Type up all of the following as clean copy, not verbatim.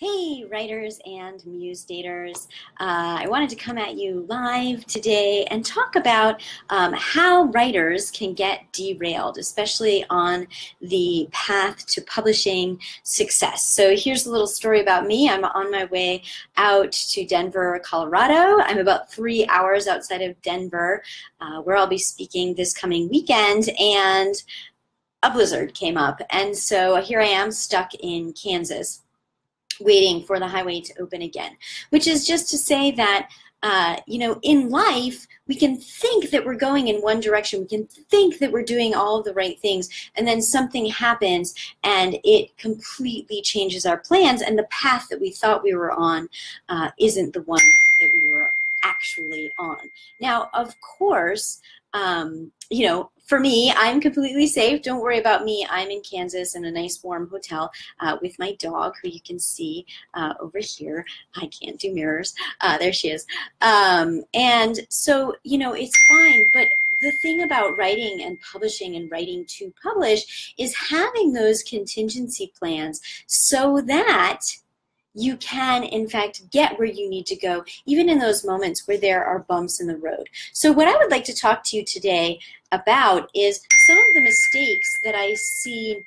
Hey, writers and muse daters. I wanted to come at you live today and talk about how writers can get derailed, especially on the path to publishing success. So here's a little story about me. I'm on my way out to Denver, Colorado. I'm about 3 hours outside of Denver, where I'll be speaking this coming weekend, and a blizzard came up. And so here I am stuck in Kansas, waiting for the highway to open again, which is just to say that, in life, we can think that we're going in one direction. We can think that we're doing all of the right things, and then something happens and it completely changes our plans, and the path that we thought we were on isn't the one that we were actually on. Now, of course, for me, I'm completely safe. Don't worry about me. I'm in Kansas in a nice warm hotel with my dog, who you can see over here. I can't do mirrors. There she is. And so, it's fine. But the thing about writing and publishing and writing to publish is having those contingency plans so that you can, in fact, get where you need to go, even in those moments where there are bumps in the road. So what I would like to talk to you today about is some of the mistakes that I see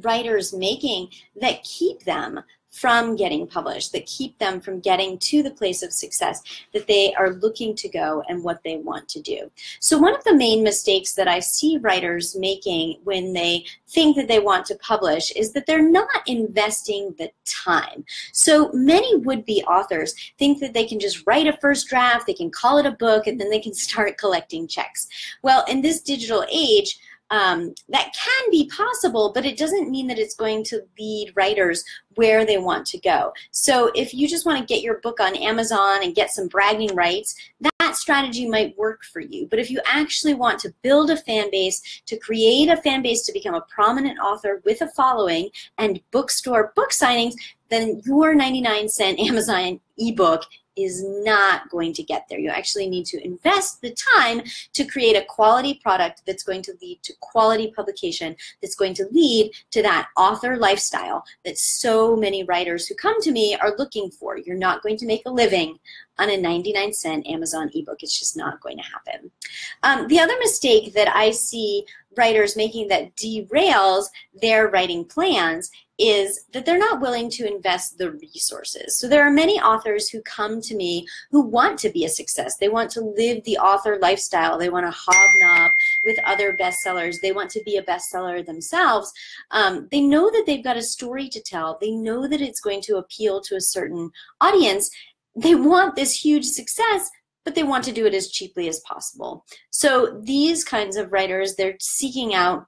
writers making that keep them from getting published, that keep them from getting to the place of success that they are looking to go and what they want to do. So one of the main mistakes that I see writers making when they think that they want to publish is that they're not investing the time. So many would-be authors think that they can just write a first draft, they can call it a book, and then they can start collecting checks. Well, in this digital age, that can be possible, but it doesn't mean that it's going to lead writers where they want to go. So if you just want to get your book on Amazon and get some bragging rights, that strategy might work for you. But if you actually want to build a fan base, to create a fan base to become a prominent author with a following and bookstore book signings, then your 99-cent Amazon ebook is not going to get there. You actually need to invest the time to create a quality product that's going to lead to quality publication, that's going to lead to that author lifestyle that so many writers who come to me are looking for. You're not going to make a living on a 99-cent Amazon ebook. It's just not going to happen. The other mistake that I see writers making that derails their writing plans is that they're not willing to invest the resources. So there are many authors who come to me who want to be a success. They want to live the author lifestyle. They want to hobnob with other bestsellers. They want to be a bestseller themselves. They know that they've got a story to tell. They know that it's going to appeal to a certain audience. They want this huge success, but they want to do it as cheaply as possible. So these kinds of writers, they're seeking out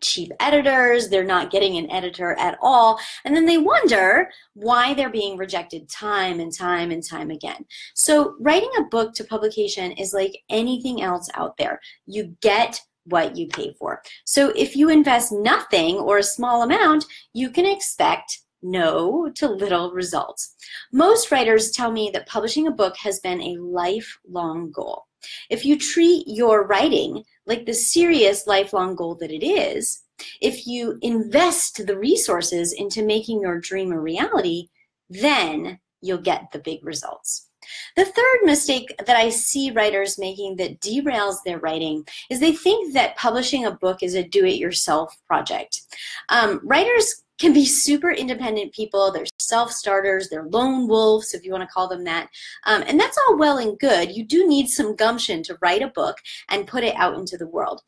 cheap editors, they're not getting an editor at all, and then they wonder why they're being rejected time and time and time again. So writing a book to publication is like anything else out there. You get what you pay for. So if you invest nothing or a small amount, you can expect no to little results. Most writers tell me that publishing a book has been a lifelong goal. If you treat your writing like the serious lifelong goal that it is, if you invest the resources into making your dream a reality, then you'll get the big results. The third mistake that I see writers making that derails their writing is they think that publishing a book is a do-it-yourself project. Writers can be super independent people. They're self-starters, they're lone wolves, if you want to call them that. And that's all well and good. You do need some gumption to write a book and put it out into the world.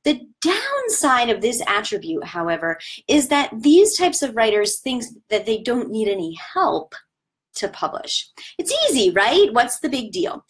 The downside of this attribute, however, is that these types of writers think that they don't need any help to publish. It's easy, right? What's the big deal?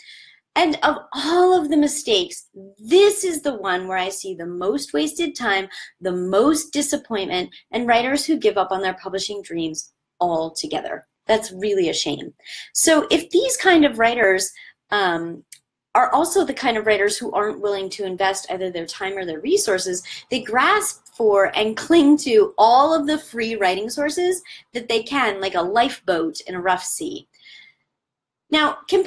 And of all of the mistakes, this is the one where I see the most wasted time, the most disappointment, and writers who give up on their publishing dreams altogether. That's really a shame. So if these kind of writers are also the kind of writers who aren't willing to invest either their time or their resources, they grasp for and cling to all of the free writing sources that they can, like a lifeboat in a rough sea. Now, can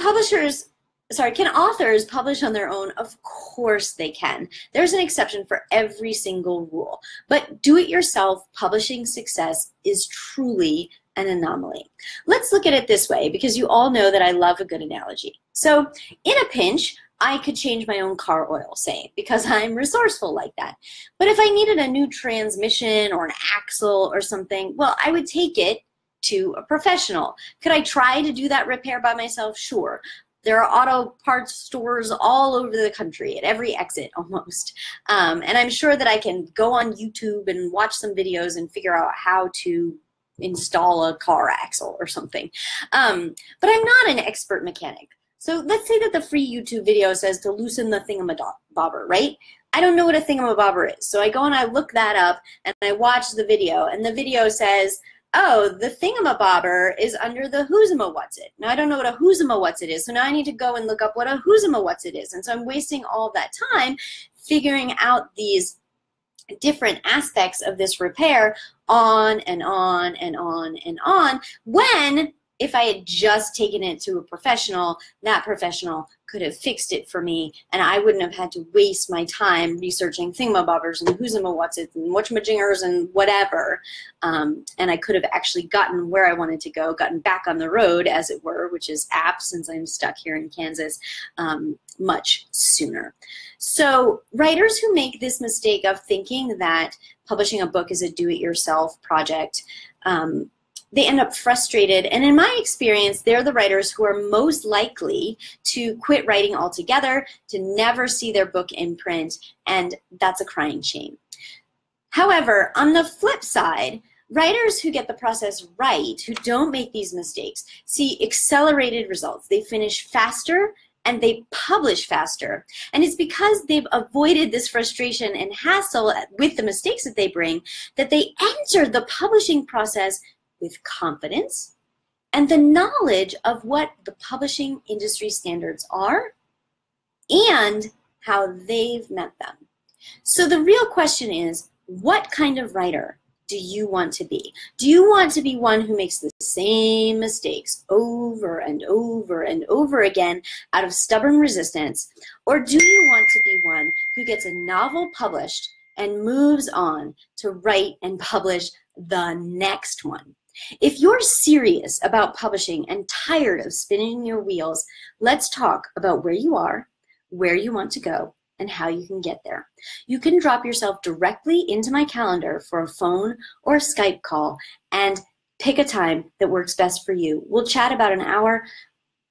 authors publish on their own? Of course they can. There's an exception for every single rule. But do-it-yourself publishing success is truly an anomaly. Let's look at it this way, because you all know that I love a good analogy. So in a pinch, I could change my own car oil, say, because I'm resourceful like that. But if I needed a new transmission or an axle or something, well, I would take it to a professional. Could I try to do that repair by myself? Sure. There are auto parts stores all over the country, at every exit almost. And I'm sure that I can go on YouTube and watch some videos and figure out how to install a car axle or something. But I'm not an expert mechanic. So let's say that the free YouTube video says to loosen the thingamabobber, right? I don't know what a thingamabobber is. So I go and I look that up and I watch the video, and the video says, oh, the thingamabobber is under the who's-a-ma-what's-it. Now I don't know what a who's-a-ma-what's-it is, so now I need to go and look up what a who's-a-ma-what's-it is. And so I'm wasting all of that time figuring out these different aspects of this repair on and on and on and on, when if I had just taken it to a professional, that professional could have fixed it for me, and I wouldn't have had to waste my time researching thingamabobbers and who's-a-ma-what's-its and whatchamajingers and whatever, and I could have actually gotten where I wanted to go, gotten back on the road, as it were, which is apt since I'm stuck here in Kansas, much sooner. So writers who make this mistake of thinking that publishing a book is a do-it-yourself project, they end up frustrated, and in my experience, they're the writers who are most likely to quit writing altogether, to never see their book in print, and that's a crying shame. However, on the flip side, writers who get the process right, who don't make these mistakes, see accelerated results. They finish faster and they publish faster. And it's because they've avoided this frustration and hassle with the mistakes that they bring that they enter the publishing process with confidence and the knowledge of what the publishing industry standards are and how they've met them. So the real question is, what kind of writer do you want to be? Do you want to be one who makes the same mistakes over and over and over again out of stubborn resistance? Or do you want to be one who gets a novel published and moves on to write and publish the next one? If you're serious about publishing and tired of spinning your wheels, let's talk about where you are, where you want to go, and how you can get there. You can drop yourself directly into my calendar for a phone or a Skype call and pick a time that works best for you. We'll chat about an hour,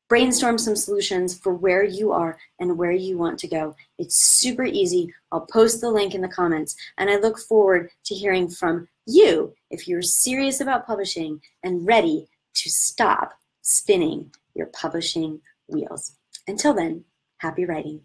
brainstorm some solutions for where you are and where you want to go. It's super easy. I'll post the link in the comments, and I look forward to hearing from you if you're serious about publishing and ready to stop spinning your publishing wheels. Until then, happy writing.